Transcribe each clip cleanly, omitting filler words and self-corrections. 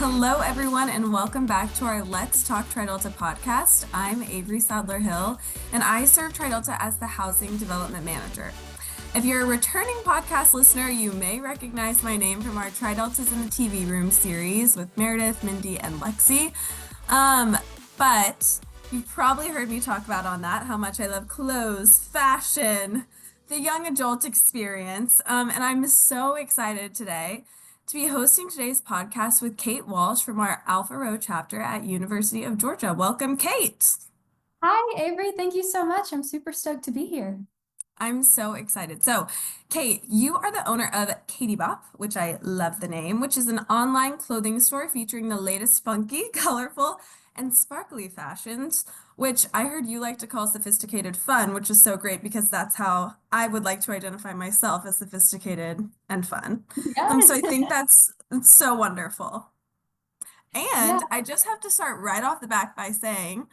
Hello, everyone, and welcome back to our Let's Talk Tri-Delta podcast. I'm Avery Sadler Hill, and I serve Tri-Delta as the Housing Development Manager. If you're a returning podcast listener, you may recognize my name from our Tri-Deltas in the TV Room series with Meredith, Mindy, and Lexi. But you've probably heard me talk about on that how much I love clothes, fashion, the young adult experience. And I'm so excited today to be hosting today's podcast with Kate Walsh from our Alpha Rho chapter at University of Georgia. Welcome, Kate. Hi, Avery. Thank you so much. I'm super stoked to be here. I'm so excited. So, Kate, you are the owner of Katie Bop, which I love the name, which is an online clothing store featuring the latest funky, colorful, and sparkly fashions, which I heard you like to call sophisticated fun, which is so great because that's how I would like to identify myself as sophisticated and fun. So Yes. I think that's so wonderful. Yeah. And I just have to start right off the back by saying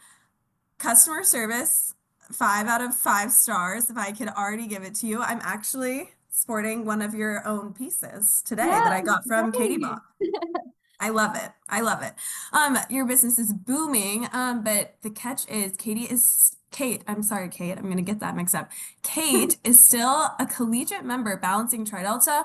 customer service, 5 out of 5 stars. If I could already give it to you, I'm actually sporting one of your own pieces today that Yeah. I got from Katie Great. Bop. I love it. I love it. Your business is booming, but the catch is Kate. I'm sorry, Kate. I'm gonna get that mixed up. Kate is still a collegiate member balancing Tri Delta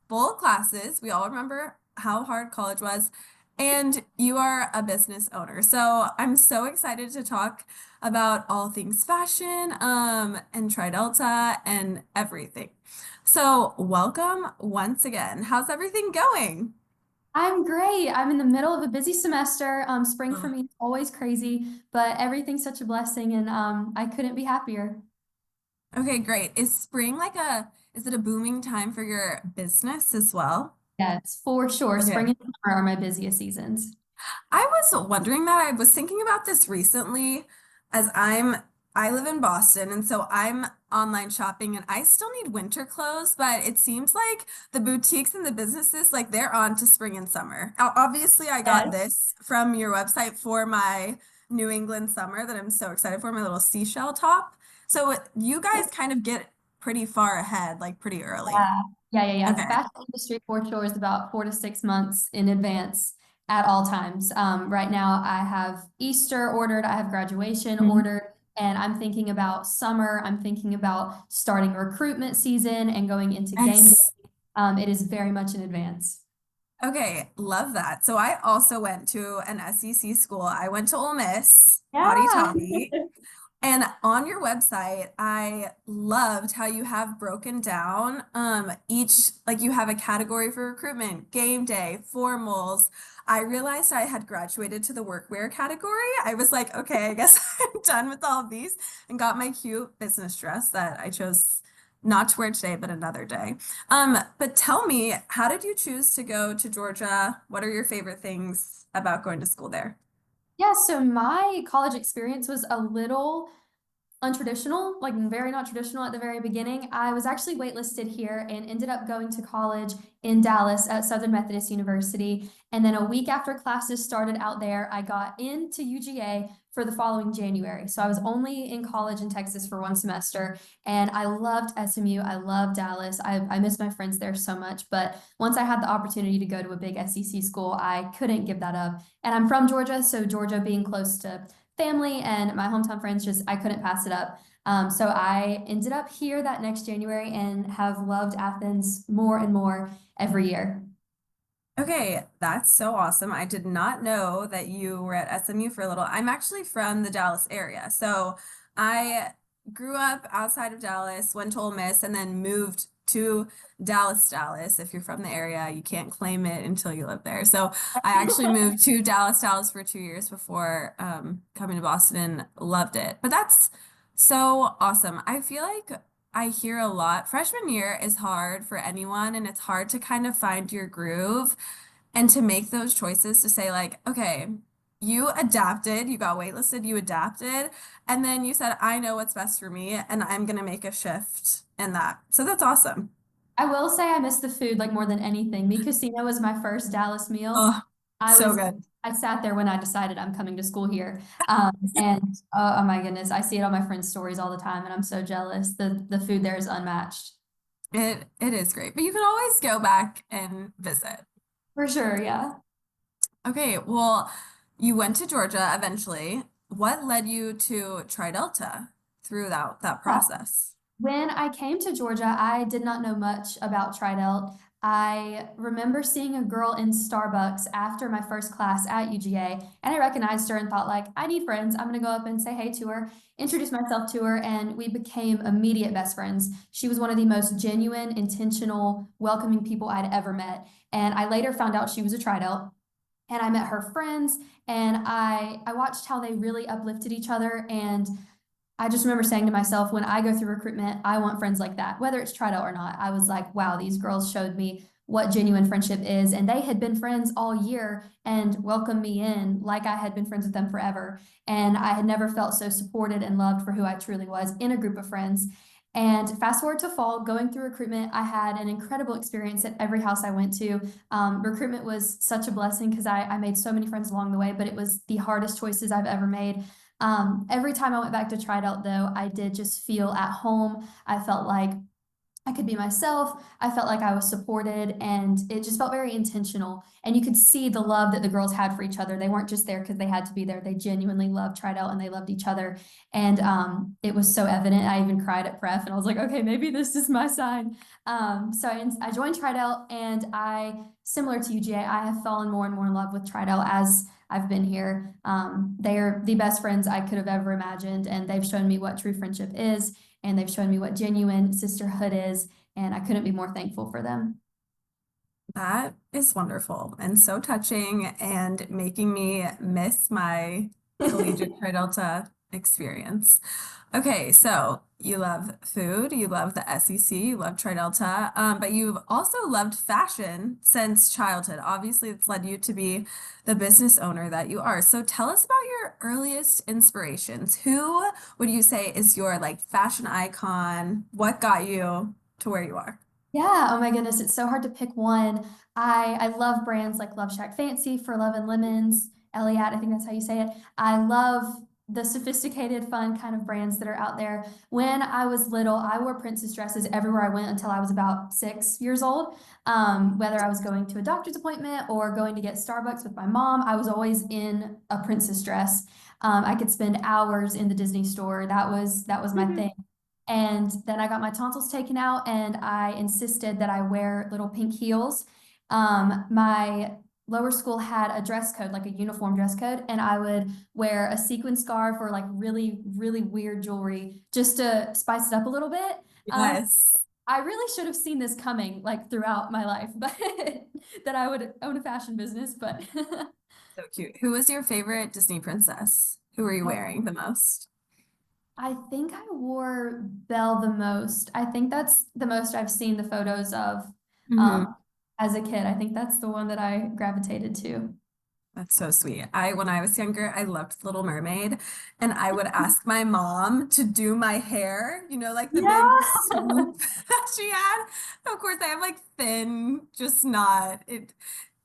full classes. We all remember how hard college was. And you are a business owner. So I'm so excited to talk about all things fashion, and Tri Delta and everything. So welcome once again. How's everything going? I'm great. I'm in the middle of a busy semester. Spring for Oh, me is always crazy, but everything's such a blessing, and I couldn't be happier. okay, great. Is it a booming time for your business as well? Yes, for sure. Spring Okay. and summer are my busiest seasons. I was wondering that. I was thinking about this recently as I live in Boston and so I'm online shopping and I still need winter clothes, but it seems like the boutiques and the businesses like they're on to spring and summer. Obviously, I got Yes. this from your website for my New England summer that I'm so excited for, my little seashell top. So you guys kind of get pretty far ahead, like pretty early. Yeah. Yeah. The Okay. fashion industry for sure is about 4 to 6 months in advance at all times. Right now, I have Easter ordered, I have graduation Mhm. ordered, and I'm thinking about summer. I'm thinking about starting recruitment season and going into game day. Nice. It is very much in advance. Okay, love that. So I also went to an SEC school. I went to Ole Miss, hotty Yeah. toddy. And on your website, I loved how you have broken down each, like you have a category for recruitment, game day, formals. I realized I had graduated to the workwear category. I was like, okay, I guess I'm done with all of these and got my cute business dress that I chose not to wear today, but another day. But tell me, how did you choose to go to Georgia? What are your favorite things about going to school there? Yeah, so my college experience was a little untraditional, like very not traditional at the very beginning. I was actually waitlisted here and ended up going to college in Dallas at Southern Methodist University. And then a week after classes started out there, I got into UGA for the following January. So I was only in college in Texas for one semester, and I loved SMU. I loved Dallas. I miss my friends there so much. But once I had the opportunity to go to a big SEC school, I couldn't give that up. And I'm from Georgia, so Georgia being close to family and my hometown friends, just I couldn't pass it up. So I ended up here that next January and have loved Athens more and more every year. Okay, that's so awesome. I did not know that you were at SMU for a little. I'm actually from the Dallas area. So I grew up outside of Dallas, went to Ole Miss, and then moved to Dallas. If you're from the area, you can't claim it until you live there. So I actually moved to Dallas for 2 years before coming to Boston and loved it. But that's so awesome. I feel like I hear a lot. Freshman year is hard for anyone, and it's hard to kind of find your groove and to make those choices to say, like, okay, you adapted, you got waitlisted, you adapted, and then you said, I know what's best for me, and I'm gonna make a shift in that. So that's awesome. I will say I miss the food like more than anything. Mi Casino was my first Dallas meal. Oh, I so was good. I sat there when I decided I'm coming to school here. And oh my goodness, I see it on my friends' stories all the time, and I'm so jealous. The food there is unmatched. It is great, but you can always go back and visit. For sure, yeah. Okay, well, you went to Georgia eventually. What led you to Tri Delta through that process? When I came to Georgia, I did not know much about Tridelt. I remember seeing a girl in Starbucks after my first class at UGA, and I recognized her and thought, like, I need friends. I'm gonna go up and say hey to her, introduce myself to her, and we became immediate best friends. She was one of the most genuine, intentional, welcoming people I'd ever met. And I later found out she was a Tridelt. And I met her friends, and I watched how they really uplifted each other. And I just remember saying to myself, when I go through recruitment, I want friends like that, whether it's tried out or not. I was like, wow, these girls showed me what genuine friendship is. And they had been friends all year and welcomed me in like I had been friends with them forever. And I had never felt so supported and loved for who I truly was in a group of friends. And fast forward to fall, going through recruitment, I had an incredible experience at every house I went to. Recruitment was such a blessing because I made so many friends along the way, but it was the hardest choices I've ever made. Every time I went back to try it out, though, I did just feel at home. I felt like I could be myself. I felt like I was supported, and it just felt very intentional. And you could see the love that the girls had for each other. They weren't just there because they had to be there. They genuinely loved Tried Out and they loved each other. And it was so evident. I even cried at pref, and I was like, okay, maybe this is my sign. So I joined Tried Out, and similar to UGA, I have fallen more and more in love with Tried Out as I've been here. They are the best friends I could have ever imagined, and they've shown me what true friendship is, and they've shown me what genuine sisterhood is, and I couldn't be more thankful for them. That is wonderful and so touching and making me miss my collegiate Tri Delta experience. Okay, so you love food, you love the SEC, you love Tri Delta, but you've also loved fashion since childhood. Obviously, it's led you to be the business owner that you are. So tell us about your earliest inspirations. Who would you say is your like fashion icon? What got you to where you are? Yeah, oh my goodness, it's so hard to pick one. I love brands like Love Shack Fancy for Love and Lemons, Eliat, I think that's how you say it. I love the sophisticated, fun kind of brands that are out there. When I was little, I wore princess dresses everywhere I went until I was about 6 years old. Whether I was going to a doctor's appointment or going to get Starbucks with my mom, I was always in a princess dress. I could spend hours in the Disney store. That was my thing. And then I got my tonsils taken out, and I insisted that I wear little pink heels. My lower school had a dress code, like a uniform dress code, and I would wear a sequin scarf or like really, really weird jewelry just to spice it up a little bit. Um, Yes. I really should have seen this coming like throughout my life, but that I would own a fashion business, but So cute. Who was your favorite Disney princess? Who were you wearing the most? I think I wore Belle the most. I think that's the most I've seen the photos of Hmm. um, as a kid. I think that's the one that I gravitated to. That's so sweet. When I was younger, I loved Little Mermaid, and I would ask my mom to do my hair, like the Yeah. big swoop that she had. Of course, I have like thin, just not it.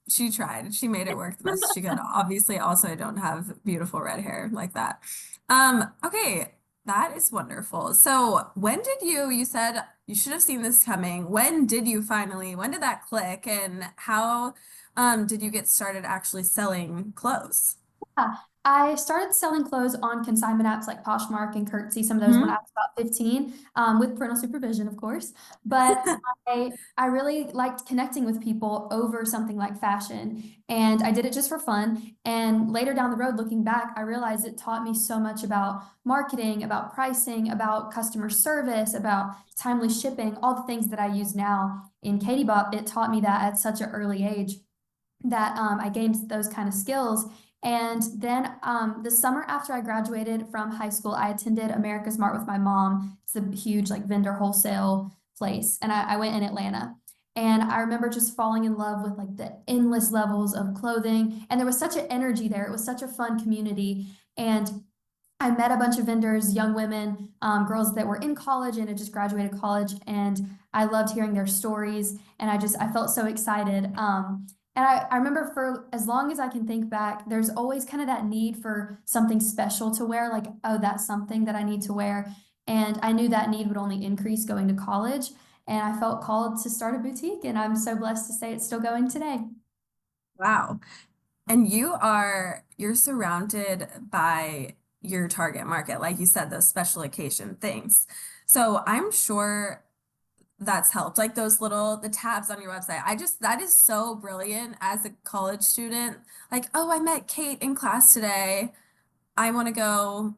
She tried. She made it work the best she could. Obviously, also, I don't have beautiful red hair like that. Okay, that is wonderful. So, when did you said you should have seen this coming. When did that click, and how did you get started actually selling clothes? Yeah. I started selling clothes on consignment apps like Poshmark and Curtsy, some of those when I Hmm. was about 15, with parental supervision, of course. But I really liked connecting with people over something like fashion, and I did it just for fun. And later down the road, looking back, I realized it taught me so much about marketing, about pricing, about customer service, about timely shipping, all the things that I use now in Katie Bop. It taught me that at such an early age that I gained those kind of skills. And then the summer after I graduated from high school, I attended America's Mart with my mom. It's a huge like vendor wholesale place, and I went in Atlanta. And I remember just falling in love with like the endless levels of clothing, and there was such an energy there. It was such a fun community, and I met a bunch of vendors, young women, girls that were in college and had just graduated college, and I loved hearing their stories, and I felt so excited. And I remember for as long as I can think back, there's always kind of that need for something special to wear, like, oh, that's something that I need to wear. And I knew that need would only increase going to college, and I felt called to start a boutique, and I'm so blessed to say it's still going today. Wow. And you're surrounded by your target market, like you said, those special occasion things. So I'm sure that's helped. Like the tabs on your website. That is so brilliant as a college student. Like, oh, I met Kate in class today. I want to go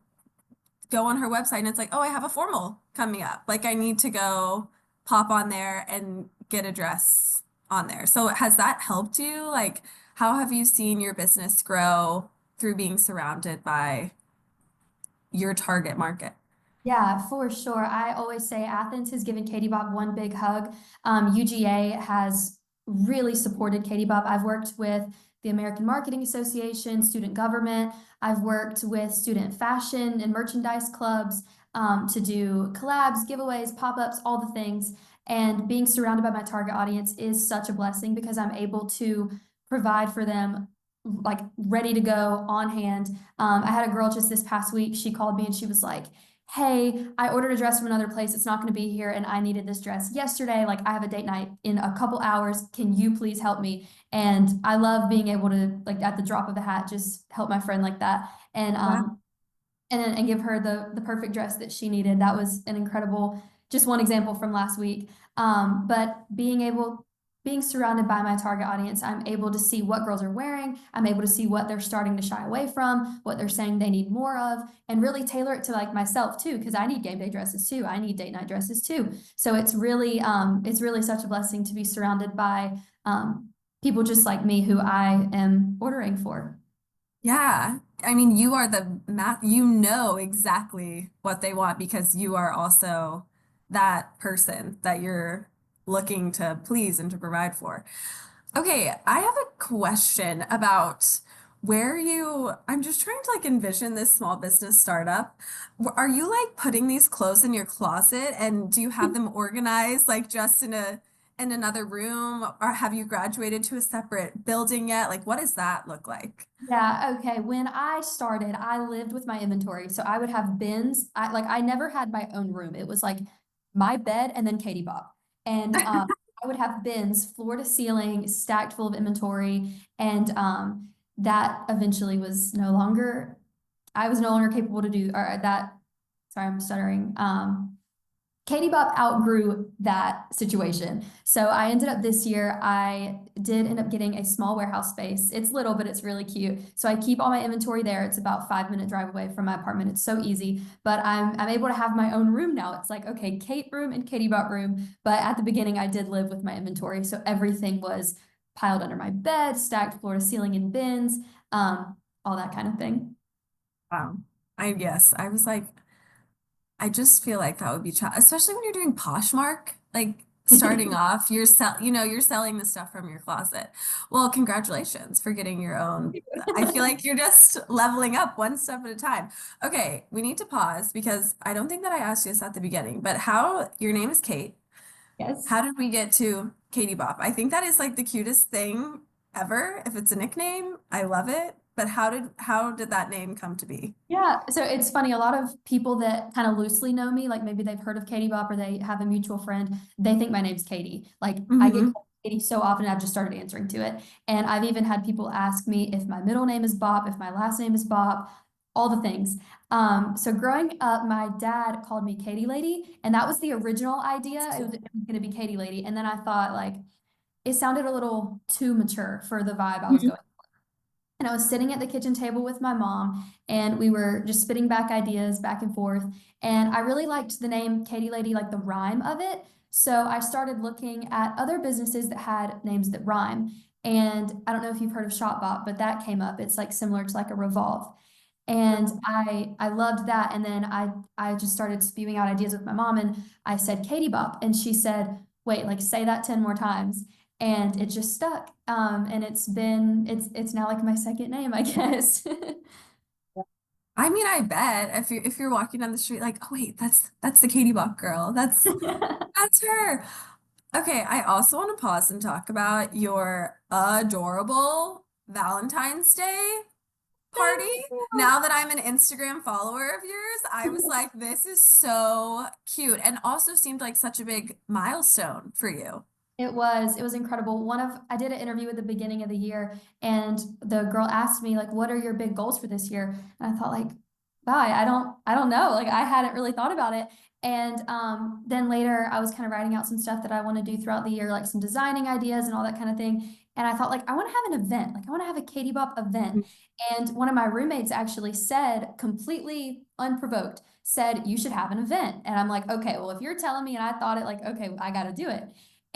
on her website and it's like, oh, I have a formal coming up. Like I need to go pop on there and get a dress on there. So has that helped you? Like, how have you seen your business grow through being surrounded by your target market? Yeah, for sure. I always say Athens has given Katie Bob one big hug. UGA has really supported Katie Bob. I've worked with the American Marketing Association, student government. I've worked with student fashion and merchandise clubs to do collabs, giveaways, pop-ups, all the things. And being surrounded by my target audience is such a blessing because I'm able to provide for them like ready to go on hand. I had a girl just this past week. She called me and she was like, hey, I ordered a dress from another place. It's not going to be here. And I needed this dress yesterday. Like, I have a date night in a couple hours. Can you please help me? And I love being able to, like, at the drop of a hat, just help my friend like that. Wow. And give her the perfect dress that she needed. That was an incredible, just one example from last week. But being surrounded by my target audience, I'm able to see what girls are wearing. I'm able to see what they're starting to shy away from, what they're saying they need more of, and really tailor it to like myself too, because I need game day dresses too. I need date night dresses too. So it's really such a blessing to be surrounded by people just like me who I am ordering for. Yeah. I mean, you are the math, you know exactly what they want because you are also that person that you're looking to please and to provide for. Okay, I have a question about I'm just trying to like envision this small business startup. Are you like putting these clothes in your closet and do you have them organized like just in another room or have you graduated to a separate building yet? Like what does that look like? Yeah, okay. When I started, I lived with my inventory. So I would have bins. I never had my own room. It was like my bed and then Katie Bob. And I would have bins floor to ceiling, stacked full of inventory. And that eventually was no longer, I was no longer capable to do or that, sorry, I'm stuttering. Katie Bop outgrew that situation. So I ended up this year, I did end up getting a small warehouse space. It's little, but it's really cute. So I keep all my inventory there. It's about 5 minute drive away from my apartment. It's so easy, but I'm able to have my own room now. It's like, okay, Kate room and Katie Bop room. But at the beginning, I did live with my inventory. So everything was piled under my bed, stacked floor to ceiling in bins, all that kind of thing. Wow. Yes, I was like, I just feel like that would be especially when you're doing Poshmark, like starting off, you're selling the stuff from your closet. Well, congratulations for getting your own. I feel like you're just leveling up one step at a time. Okay, we need to pause because I don't think that I asked you this at the beginning, but your name is Kate. Yes. How did we get to Katie Bop? I think that is like the cutest thing ever. If it's a nickname, I love it. But how did that name come to be? Yeah, so it's funny. A lot of people that kind of loosely know me, like maybe they've heard of Katie Bop or they have a mutual friend, they think my name's Katie. Like I get Hmm. called Katie so often, I've just started answering to it. And I've even had people ask me if my middle name is Bop, if my last name is Bop, all the things. So growing up, my dad called me Katie Lady, and that was the original idea. It was going to be Katie Lady, and then I thought like it sounded a little too mature for the vibe I was going. And I was sitting at the kitchen table with my mom, and we were just spitting back ideas back and forth. And I really liked the name Katie Lady, like the rhyme of it. So I started looking at other businesses that had names that rhyme. And I don't know if you've heard of Shopbop, but that came up. It's like similar to like a Revolve. And I loved that. And then I just started spewing out ideas with my mom and I said Katie Bop. And she said, wait, like say that 10 more times. And it just stuck. And it's now like my second name, I guess. I mean, I bet if you're walking down the street, like, oh wait, that's the Katie Bop girl. That's her. Okay, I also want to pause and talk about your adorable Valentine's Day party. Thank Now that I'm an Instagram follower of yours, I was you. like, this is so cute and also seemed like such a big milestone for you. It was incredible. I did an interview at the beginning of the year and the girl asked me like, what are your big goals for this year? And I thought like, wow, I don't know. Like I hadn't really thought about it. And then later I was kind of writing out some stuff that I want to do throughout the year, like some designing ideas and all that kind of thing. And I thought like, I want to have an event. Like I want to have a Katie Bop event. And one of my roommates actually said, completely unprovoked, said, you should have an event. And I'm like, okay, well, if you're telling me and I thought it like, okay, I got to do it.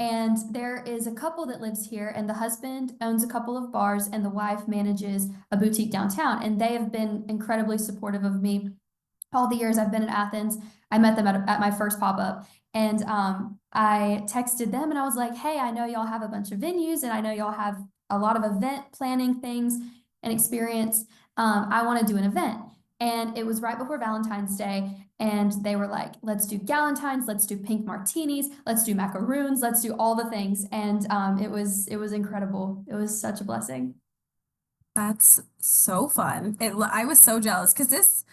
And there is a couple that lives here, and the husband owns a couple of bars, and the wife manages a boutique downtown. And they have been incredibly supportive of me all the years I've been in Athens. I met them at my first pop up, and I texted them and I was like, "Hey, I know y'all have a bunch of venues, and I know y'all have a lot of event planning things and experience. I want to do an event." And it was right before Valentine's Day. And they were like, let's do galentines, let's do pink martinis, let's do macaroons, let's do all the things. And it was incredible. It was such a blessing. That's so fun. I was so jealous because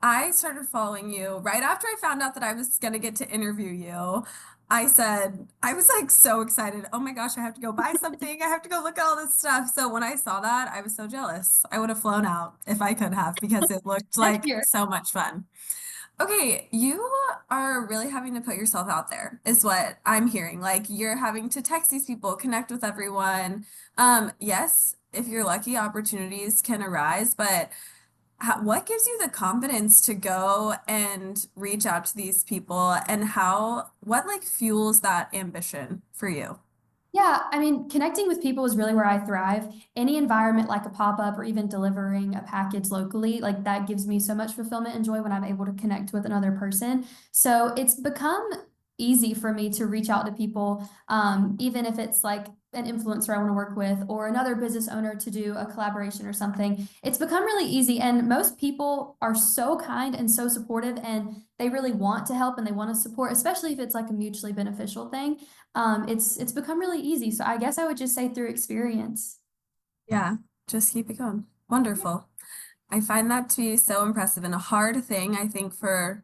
I started following you right after I found out that I was gonna get to interview you. I was like so excited. Oh my gosh, I have to go buy something. I have to go look at all this stuff. So when I saw that, I was so jealous. I would have flown out if I could have because it looked Next like year. so much fun. Okay, you are really having to put yourself out there, is what I'm hearing. Like you're having to text these people, connect with everyone. Yes, if you're lucky, opportunities can arise, but what gives you the confidence to go and reach out to these people and what like fuels that ambition for you? Yeah, I mean, connecting with people is really where I thrive. Any environment like a pop-up or even delivering a package locally, like that gives me so much fulfillment and joy when I'm able to connect with another person. So it's become easy for me to reach out to people, even if it's like an influencer I want to work with or another business owner to do a collaboration or something. It's become really easy, and most people are so kind and so supportive, and they really want to help and they want to support, especially if it's like a mutually beneficial thing. It's become really easy. So I guess I would just say through experience. Yeah, just keep it going. Wonderful. I find that to be so impressive and a hard thing, I think, for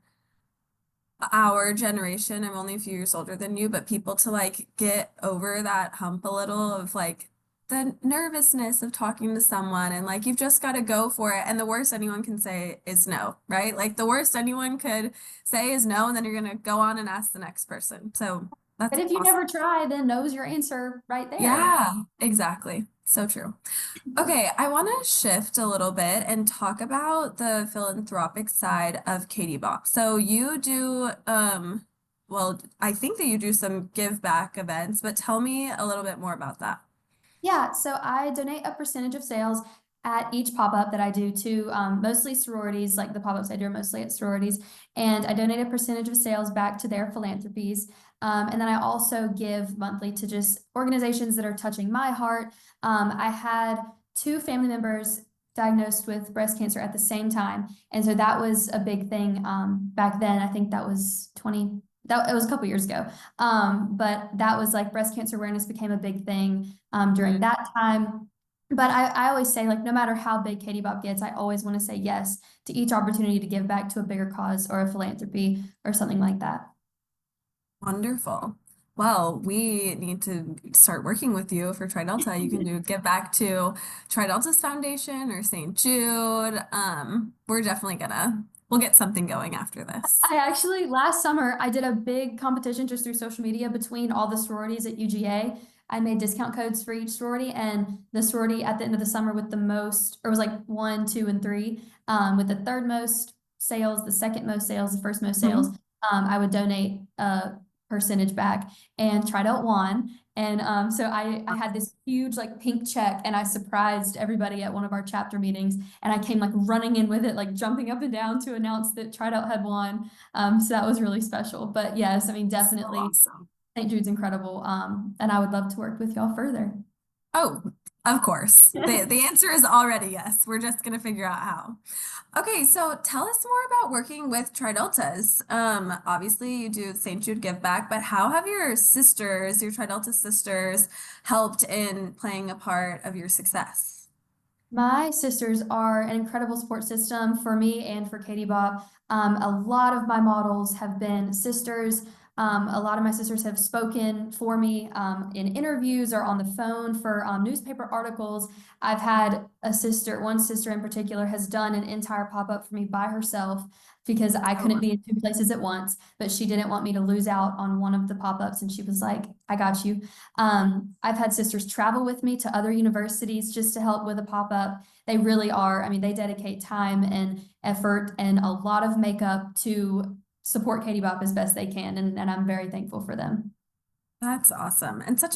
our generation. I'm only a few years older than you, but people to like get over that hump a little of like the nervousness of talking to someone and like you've just got to go for it. And the worst anyone can say is no, right? Like the worst anyone could say is no, and then you're gonna go on and ask the next person. So that's But if you awesome. never try, then knows your answer right there. Yeah, exactly. So true. Okay, I want to shift a little bit and talk about the philanthropic side of Katie Bop. So you do, well, I think that you do some give back events, but tell me a little bit more about that. Yeah, so I donate a percentage of sales at each pop-up that I do to mostly sororities, like the pop-ups I do are mostly at sororities, and I donate a percentage of sales back to their philanthropies. And then I also give monthly to just organizations that are touching my heart. I had two family members diagnosed with breast cancer at the same time, and so that was a big thing back then. I think that was 20, that it was a couple years ago. But that was like breast cancer awareness became a big thing during Mhm. that time. But I always say, like, no matter how big Katie Bop gets, I always want to say yes to each opportunity to give back to a bigger cause or a philanthropy or something like that. Wonderful. Well, we need to start working with you for Tridelta. You can do give back to Tridelta's Foundation or St. Jude. We're definitely we'll get something going after this. I actually, last summer, I did a big competition just through social media between all the sororities at UGA. I made discount codes for each sorority, and the sorority at the end of the summer with the most, or it was like one, two, and three, with the third most sales, the second most sales, the first most sales, Mhm. I would donate a percentage back, and Tridelt won. And so I had this huge like pink check, and I surprised everybody at one of our chapter meetings, and I came like running in with it, like jumping up and down to announce that Tridout had won. So that was really special. But yes, I mean, So definitely awesome. St. Jude's incredible. And I would love to work with y'all further. Oh, of course. The answer is already yes. We're just gonna figure out how. Okay, so tell us more about working with Trideltas. Obviously you do St. Jude Give Back, but how have your Tridelta sisters, helped in playing a part of your success? My sisters are an incredible support system for me and for Katie Bob. A lot of my models have been sisters A lot of my sisters have spoken for me in interviews or on the phone for newspaper articles. I've had one sister in particular has done an entire pop-up for me by herself because I Oh, couldn't be in two places at once, but she didn't want me to lose out on one of the pop-ups. And she was like, I got you. I've had sisters travel with me to other universities just to help with a pop-up. They really are. I mean, they dedicate time and effort and a lot of makeup to support Katie Bop as best they can, and I'm very thankful for them. that's awesome. And such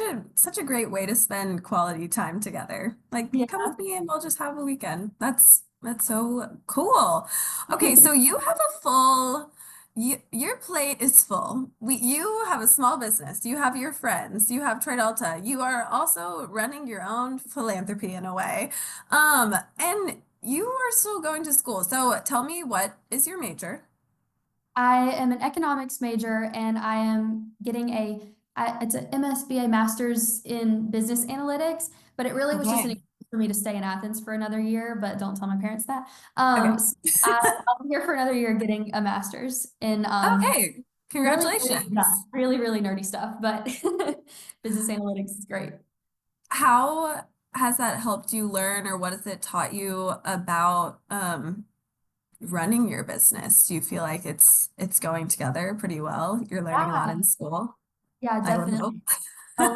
a great way to spend quality time together. Like, Yeah. come with me and we'll just have a weekend. That's so cool. Okay, so you have a full your plate is full. You have a small business. You have your friends. You have Troy Delta. You are also running your own philanthropy in a way. And you are still going to school. So tell me, what is your major? I am an economics major and I am getting it's a MSBA master's in business analytics, but it really was just an Okay. excuse for me to stay in Athens for another year, but don't tell my parents that. Okay. So I'm here for another year getting a master's in Okay. really, really, yeah, Congratulations. really, really nerdy stuff, but business analytics is great. How has that helped you learn, or what has it taught you about running your business? Do you feel like it's going together pretty well? You're learning a lot Yeah, in school, yeah, I would hope. definitely. A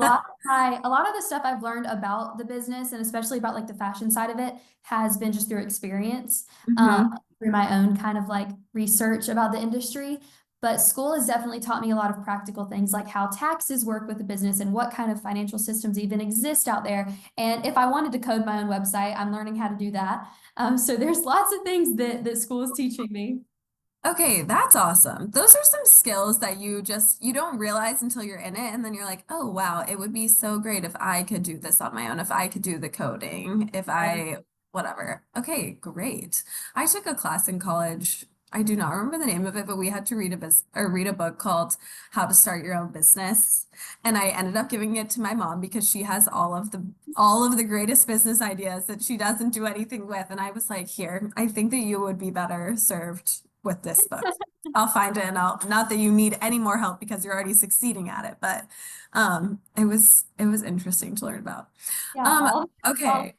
lot of the stuff I've learned about the business and especially about like the fashion side of it has been just through experience, um, Hmm. through my own kind of like research about the industry. But school has definitely taught me a lot of practical things like how taxes work with the business and what kind of financial systems even exist out there. And if I wanted to code my own website, I'm learning how to do that. So there's lots of things that school is teaching me. Okay, that's awesome. Those are some skills that you don't realize until you're in it, and then you're like, oh wow, it would be so great if I could do this on my own, if I could do the coding, if Right. I whatever. Okay, great. I took a class in college. I do not remember the name of it, but we had to read a book called How to Start Your Own Business. And I ended up giving it to my mom because she has all of the greatest business ideas that she doesn't do anything with. And I was like, here, I think that you would be better served with this book. I'll find it and I'll not that you need any more help because you're already succeeding at it, but it was interesting to learn about. Yeah, Um, all okay,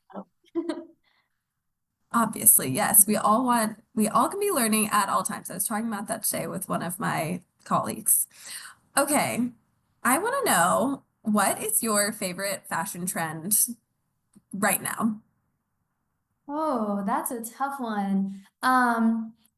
obviously, yes, we all can be learning at all times. I was talking about that today with one of my colleagues. Okay, I want to know, what is your favorite fashion trend right now? Oh, that's a tough one.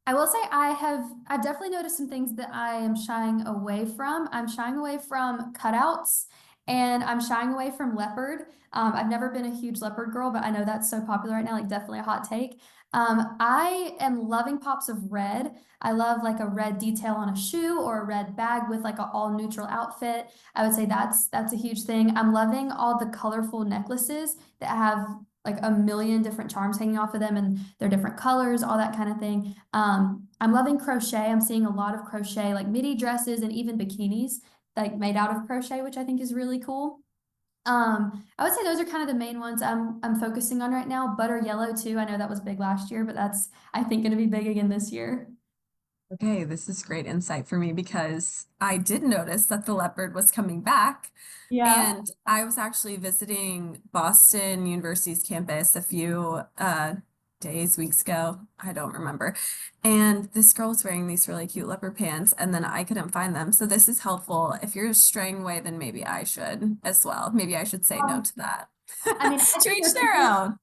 I will say I've definitely noticed some things that I am shying away from. I'm shying away from cutouts and I'm shying away from leopard. I've never been a huge leopard girl, but I know that's so popular right now, like definitely a hot take. I am loving pops of red. I love like a red detail on a shoe or a red bag with like an all neutral outfit. I would say that's a huge thing. I'm loving all the colorful necklaces that have like a million different charms hanging off of them and they're different colors, all that kind of thing. I'm loving crochet. I'm seeing a lot of crochet, like midi dresses and even bikinis like made out of crochet, which I think is really cool. I would say those are kind of the main ones I'm focusing on right now. Butter yellow too. I know that was big last year, but that's I think going to be big again this year. Okay, this is great insight for me because I did notice that the leopard was coming back. Yeah. And I was actually visiting Boston University's campus a few weeks ago. I don't remember. And this girl was wearing these really cute leopard pants, and then I couldn't find them. So this is helpful. If you're straying away, then maybe I should as well. Maybe I should say no Um, to that. I mean, To each their own.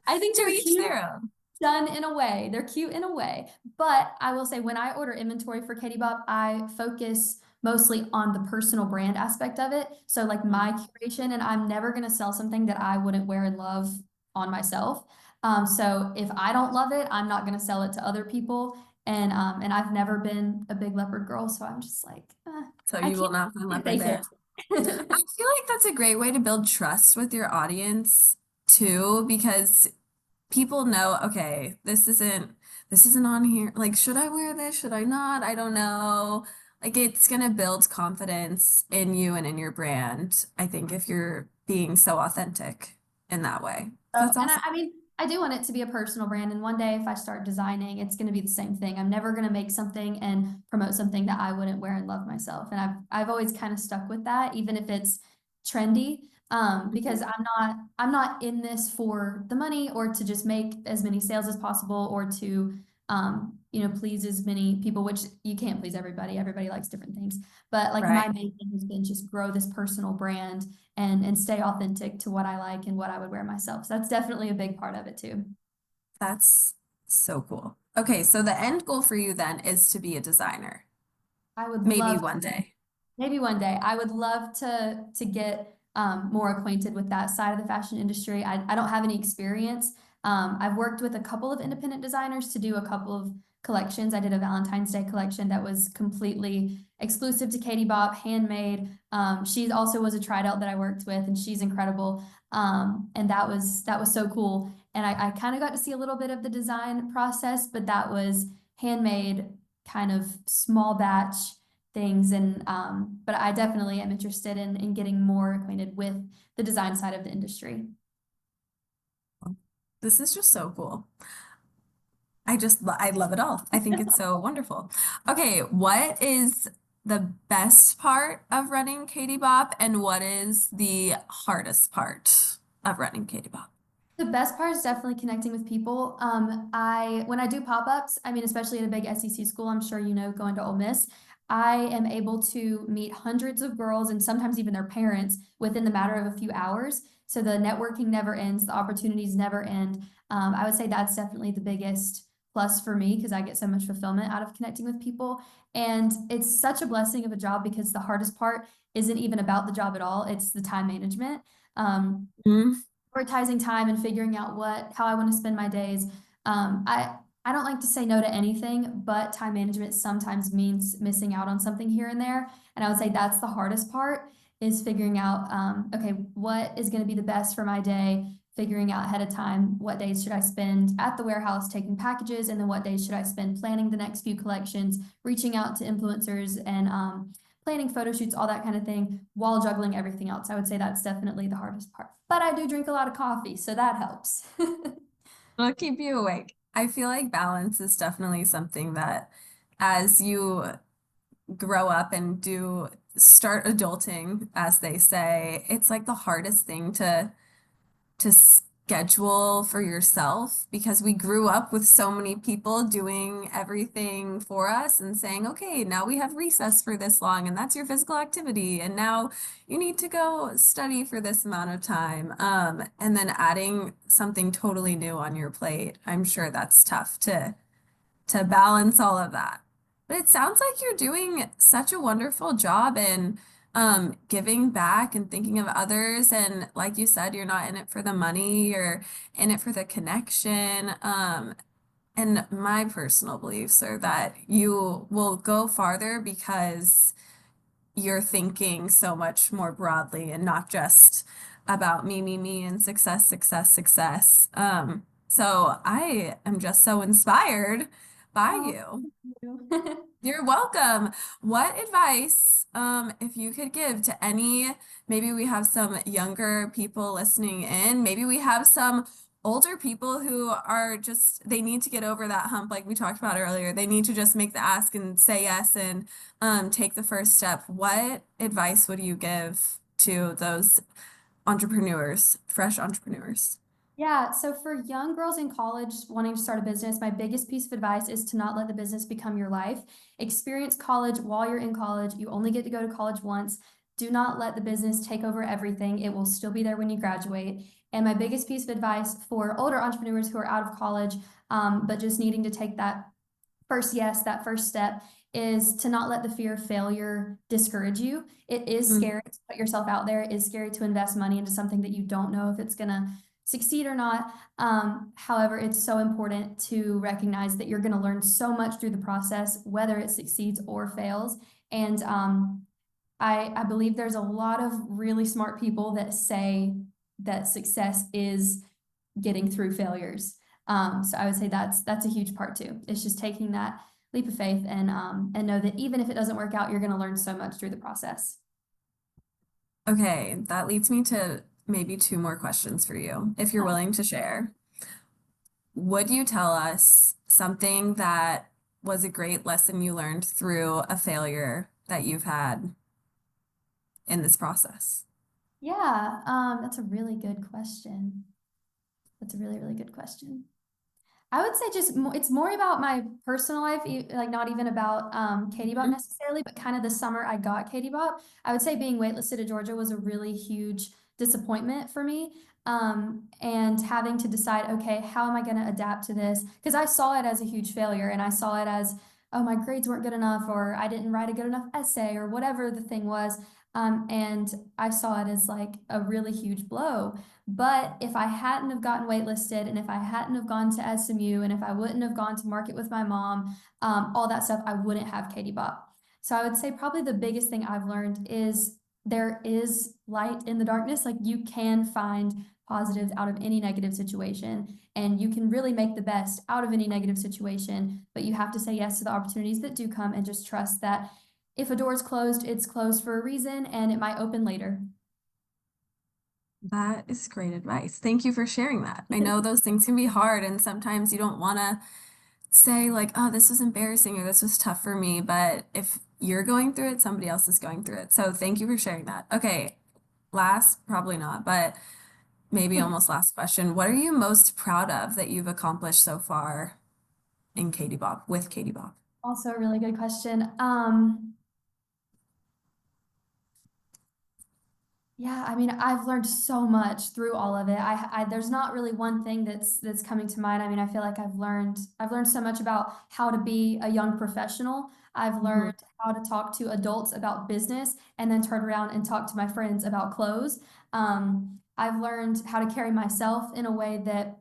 I think To they're each cute. their own. Done in a way. They're cute in a way. But I will say when I order inventory for Katie Bop, I focus mostly on the personal brand aspect of it. So like my curation, and I'm never gonna sell something that I wouldn't wear and love on myself. So if I don't love it, I'm not gonna sell it to other people. And I've never been a big leopard girl, so I'm just like, So I you will can't not find leopard fake there. it. I feel like that's a great way to build trust with your audience too, because people know, okay, this isn't on here. Like, should I wear this? Should I not? I don't know. Like, it's gonna build confidence in you and in your brand, I think, if you're being so authentic in that way. So So, that's and awesome. I mean, I do want it to be a personal brand, and one day if I start designing, it's going to be the same thing. I'm never going to make something and promote something that I wouldn't wear and love myself. And I've always kind of stuck with that, even if it's trendy, because I'm not in this for the money or to just make as many sales as possible or to please as many people, which you can't please everybody. Everybody likes different things. But like my Right. main thing has been just grow this personal brand and stay authentic to what I like and what I would wear myself. So that's definitely a big part of it too. That's so cool. Okay, so the end goal for you then is to be a designer. I would Maybe love one to, day. maybe one day. I would love to get more acquainted with that side of the fashion industry. I don't have any experience. I've worked with a couple of independent designers to do a couple of collections. I did a Valentine's Day collection that was completely exclusive to Katie Bop, handmade. She also was a tried out that I worked with, and she's incredible. And that was so cool. And I kind of got to see a little bit of the design process, but that was handmade, kind of small batch things. And but I definitely am interested in getting more acquainted with the design side of the industry. This is just so cool. I love it all. I think it's so wonderful. Okay, what is the best part of running Katie Bop and what is the hardest part of running Katie Bop? The best part is definitely connecting with people. I when I do pop-ups, I mean, especially at a big SEC school, I'm sure you know, going to Ole Miss, I am able to meet hundreds of girls and sometimes even their parents within the matter of a few hours. So the networking never ends, the opportunities never end. I would say that's definitely the biggest plus for me because I get so much fulfillment out of connecting with people. And it's such a blessing of a job because the hardest part isn't even about the job at all, it's the time management. Um, Mm, Prioritizing time and figuring out how I want to spend my days. I don't like to say no to anything, but time management sometimes means missing out on something here and there. And I would say that's the hardest part is figuring out, okay, what is going to be the best for my day, figuring out ahead of time what days should I spend at the warehouse taking packages, and then what days should I spend planning the next few collections, reaching out to influencers and planning photo shoots, all that kind of thing, while juggling everything else. I would say that's definitely the hardest part. But I do drink a lot of coffee, so that helps. it'll keep you awake. I feel like balance is definitely something that as you grow up and do start adulting, as they say, it's like the hardest thing to schedule for yourself because we grew up with so many people doing everything for us and saying, okay, now we have recess for this long and that's your physical activity. And now you need to go study for this amount of time. And then adding something totally new on your plate. I'm sure that's tough to balance all of that. But it sounds like you're doing such a wonderful job in giving back and thinking of others. And like you said, you're not in it for the money, you're in it for the connection. And my personal beliefs are that you will go farther because you're thinking so much more broadly and not just about me, and success, success, success. So I am just so inspired by Oh, you. thank you. You're welcome. What advice, if you could give to any, maybe we have some younger people listening in, maybe we have some older people who are just, they need to get over that hump like we talked about earlier. They need to just make the ask and say yes and take the first step. What advice would you give to those entrepreneurs, fresh entrepreneurs? Yeah, so for young girls in college wanting to start a business, my biggest piece of advice is to not let the business become your life. Experience college while you're in college. You only get to go to college once. Do not let the business take over everything. It will still be there when you graduate. And my biggest piece of advice for older entrepreneurs who are out of college, but just needing to take that first yes, that first step is to not let the fear of failure discourage you. It is Mm, scary to put yourself out there. It is scary to invest money into something that you don't know if it's gonna succeed or not. However, it's so important to recognize that you're gonna learn so much through the process, whether it succeeds or fails. And I believe there's a lot of really smart people that say that success is getting through failures. So I would say that's a huge part too. It's just taking that leap of faith and know that even if it doesn't work out, you're going to learn so much through the process. okay, that leads me to maybe two more questions for you, if you're willing to share. would you tell us something that was a great lesson you learned through a failure that you've had in this process? Yeah, that's a really good question. That's a really, really good question. I would say just it's more about my personal life, like not even about Katie Bop Mhm. necessarily, but kind of the summer I got Katie Bop. I would say being waitlisted at Georgia was a really huge disappointment for me. And having to decide, okay, how am I going to adapt to this? Because I saw it as a huge failure and I saw it as, oh, my grades weren't good enough, or I didn't write a good enough essay, or whatever the thing was. And I saw it as like a really huge blow. But if I hadn't have gotten waitlisted and if I hadn't have gone to SMU and if I wouldn't have gone to market with my mom, all that stuff, I wouldn't have Katie Bop. So I would say probably the biggest thing I've learned is there is light in the darkness. Like you can find positives out of any negative situation and you can really make the best out of any negative situation, but you have to say yes to the opportunities that do come and just trust that if a door is closed, it's closed for a reason and it might open later. That is great advice. Thank you for sharing that. I know those things can be hard, and sometimes you don't want to say, like, oh, this was embarrassing or this was tough for me. But if you're going through it, somebody else is going through it. So thank you for sharing that. Okay, last, probably not, but maybe almost last question. What are you most proud of that you've accomplished so far in Katie Bob, with Katie Bob? Also a really good question. Yeah, I mean, I've learned so much through all of it. There's not really one thing that's coming to mind. I mean, I feel like I've learned so much about how to be a young professional. I've Mhm. learned how to talk to adults about business and then turn around and talk to my friends about clothes. I've learned how to carry myself in a way that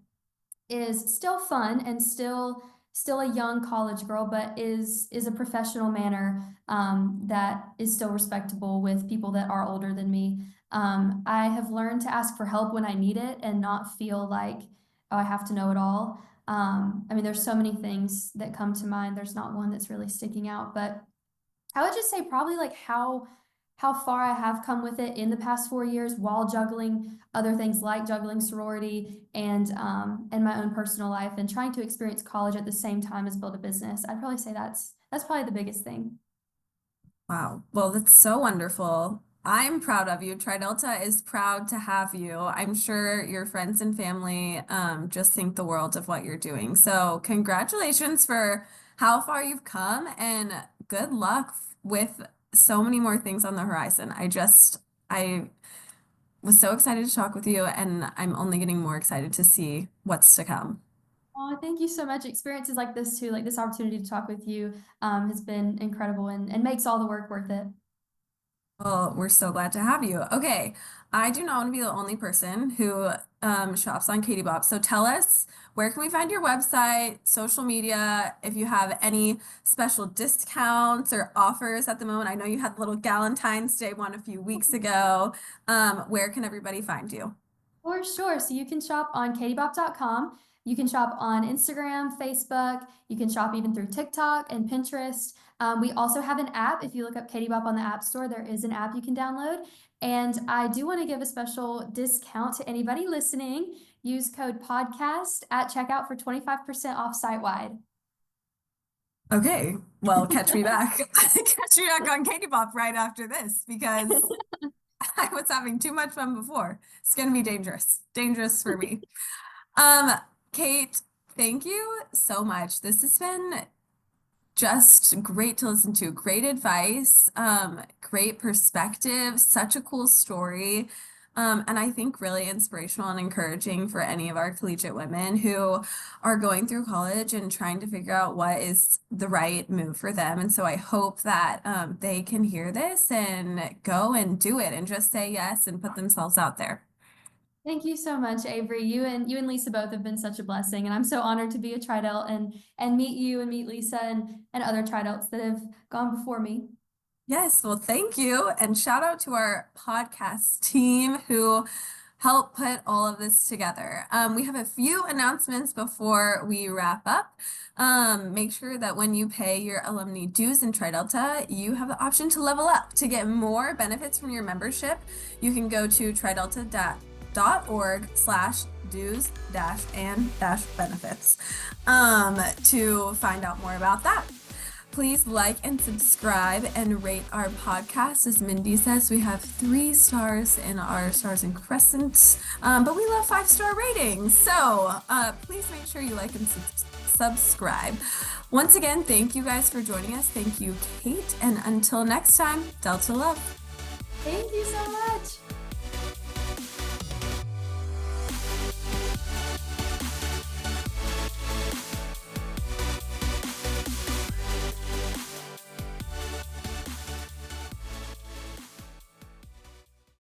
is still fun and still a young college girl, but is a professional manner that is still respectable with people that are older than me. I have learned to ask for help when I need it and not feel like, oh, I have to know it all. I mean, there's so many things that come to mind. There's not one that's really sticking out, but I would just say probably like how far I have come with it in the past 4 years while juggling other things like juggling sorority and my own personal life and trying to experience college at the same time as build a business. I'd probably say that's probably the biggest thing. Wow. Well, that's so wonderful. I'm proud of you. Tri Delta is proud to have you. I'm sure your friends and family just think the world of what you're doing. So, congratulations for how far you've come and good luck with so many more things on the horizon. I was so excited to talk with you, and I'm only getting more excited to see what's to come. Oh, thank you so much. Experiences like this too, like this opportunity to talk with you, has been incredible and makes all the work worth it. Well, we're so glad to have you. Okay, I do not want to be the only person who shops on Katie Bop. So tell us, where can we find your website, social media, if you have any special discounts or offers at the moment? I know you had a little Galentine's Day one a few weeks ago. Where can everybody find you? For sure. So you can shop on katiebop.com. You can shop on Instagram, Facebook. You can shop even through TikTok and Pinterest. We also have an app. If you look up Katie Bop on the App Store, there is an app you can download. And I do want to give a special discount to anybody listening. Use code podcast at checkout for 25% off site wide. Okay, well, catch me back. Catch me back on Katie Bop right after this because I was having too much fun before. It's gonna be dangerous. Dangerous for me. Um, Kate, thank you so much. This has been just great to listen to. Great advice, great perspective, such a cool story. And I think really inspirational and encouraging for any of our collegiate women who are going through college and trying to figure out what is the right move for them. And so I hope that they can hear this and go and do it and just say yes and put themselves out there. Thank you so much, Avery. You and Lisa both have been such a blessing, and I'm so honored to be a Tridelt and meet you and meet Lisa and other Tridelts that have gone before me. Yes, well, thank you. And shout out to our podcast team who helped put all of this together. We have a few announcements before we wrap up. Make sure that when you pay your alumni dues in Tri Delta, you have the option to level up to get more benefits from your membership. You can go to dallas.org/dues-and-benefits to find out more about that. Please like and subscribe and rate our podcast. As Mindy says, we have 3 stars in our Stars and Crescents, but we love 5-star ratings. So please make sure you like and subscribe. Once again, thank you guys for joining us. Thank you, Kate. And until next time, Delta Love. Thank you so much.